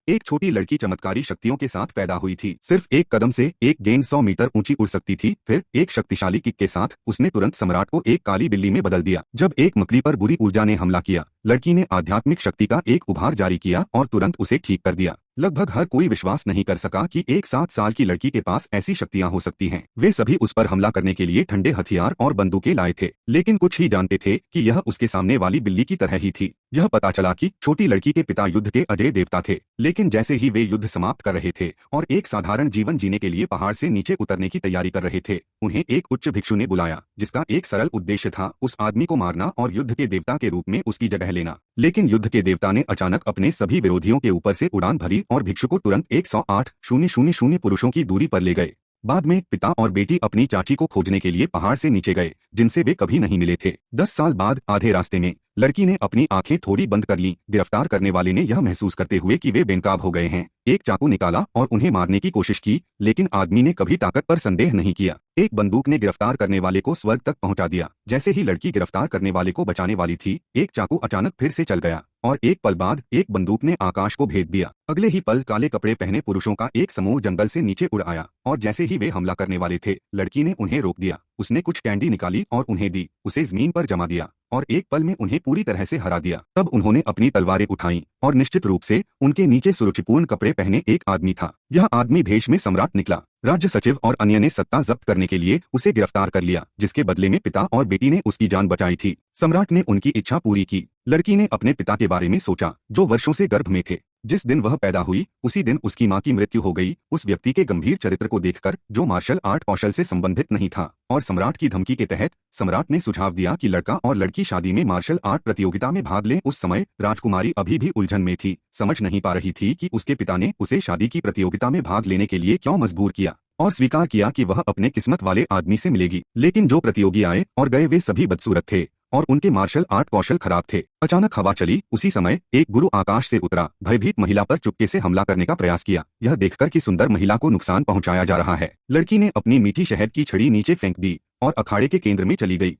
एक छोटी लड़की चमत्कारी शक्तियों के साथ पैदा हुई थी। सिर्फ एक कदम से एक गेंद 100 मीटर ऊंची उड़ सकती थी। फिर एक शक्तिशाली किक के साथ उसने तुरंत सम्राट को एक काली बिल्ली में बदल दिया। जब एक मकड़ी पर बुरी ऊर्जा ने हमला किया, लड़की ने आध्यात्मिक शक्ति का एक उभार जारी किया और तुरंत उसे ठीक कर दिया। लगभग हर कोई विश्वास नहीं कर सका कि एक 7 साल की लड़की के पास ऐसी शक्तियां हो सकती हैं। वे सभी उस पर हमला करने के लिए ठंडे हथियार और बंदूकें लाए थे, लेकिन कुछ ही जानते थे कि यह उसके सामने वाली बिल्ली की तरह ही थी। यह पता चला कि छोटी लड़की के पिता युद्ध के अजय देवता थे, लेकिन जैसे ही वे युद्ध समाप्त कर रहे थे और एक साधारण जीवन जीने के लिए पहाड़ से नीचे उतरने की तैयारी कर रहे थे, उन्हें एक उच्च भिक्षु ने बुलाया, जिसका एक सरल उद्देश्य था उस आदमी को मारना और युद्ध के देवता के रूप में उसकी जगह लेना। लेकिन युद्ध के देवता ने अचानक अपने सभी विरोधियों के ऊपर से उड़ान भरी और भिक्षु को तुरंत 108,000 पुरुषों की दूरी पर ले गए। बाद में पिता और बेटी अपनी चाची को खोजने के लिए पहाड़ से नीचे गए, जिनसे वे कभी नहीं मिले थे। 10 साल बाद आधे रास्ते में लड़की ने अपनी आंखें थोड़ी बंद कर ली। गिरफ्तार करने वाले ने यह महसूस करते हुए कि वे बेनकाब हो गए हैं, एक चाकू निकाला और उन्हें मारने की कोशिश की, लेकिन आदमी ने कभी ताकत पर संदेह नहीं किया। एक बंदूक ने गिरफ्तार करने वाले को स्वर्ग तक पहुंचा दिया। जैसे ही लड़की गिरफ्तार करने वाले को बचाने वाली थी, एक चाकू अचानक फिर से चल गया और एक पल बाद एक बंदूक ने आकाश को भेद दिया। अगले ही पल काले कपड़े पहने पुरुषों का एक समूह जंगल से नीचे उड़ आया और जैसे ही वे हमला करने वाले थे, लड़की ने उन्हें रोक दिया। उसने कुछ कैंडी निकाली और उन्हें दी, उसे जमीन पर जमा दिया और एक पल में उन्हें पूरी तरह से हरा दिया। तब उन्होंने अपनी तलवारें उठाईं और निश्चित रूप से उनके नीचे सुरुचिपूर्ण कपड़े पहने एक आदमी था। यह आदमी भेष में सम्राट निकला। राज्य सचिव और अन्य ने सत्ता जब्त करने के लिए उसे गिरफ्तार कर लिया, जिसके बदले में पिता और बेटी ने उसकी जान बचाई थी। सम्राट ने उनकी इच्छा पूरी की। लड़की ने अपने पिता के बारे में सोचा, जो वर्षों से गर्भ में थे। जिस दिन वह पैदा हुई, उसी दिन उसकी मां की मृत्यु हो गई, उस व्यक्ति के गंभीर चरित्र को देखकर जो मार्शल आर्ट कौशल से संबंधित नहीं था। और सम्राट की धमकी के तहत सम्राट ने सुझाव दिया कि लड़का और लड़की शादी में मार्शल आर्ट प्रतियोगिता में भाग लें। उस समय राजकुमारी अभी भी उलझन में थी, समझ नहीं पा रही थी कि उसके पिता ने उसे शादी की प्रतियोगिता में भाग लेने के लिए क्यों मजबूर किया, और स्वीकार किया कि वह अपने किस्मत वाले आदमी से मिलेगी। लेकिन जो प्रतियोगी आए और गए वे सभी बदसूरत थे और उनके मार्शल आर्ट कौशल खराब थे। अचानक हवा चली। उसी समय एक गुरु आकाश से उतरा, भयभीत महिला पर चुपके से हमला करने का प्रयास किया, यह देखकर कि सुंदर महिला को नुकसान पहुंचाया जा रहा है। लड़की ने अपनी मीठी शहद की छड़ी नीचे फेंक दी और अखाड़े के केंद्र में चली गई।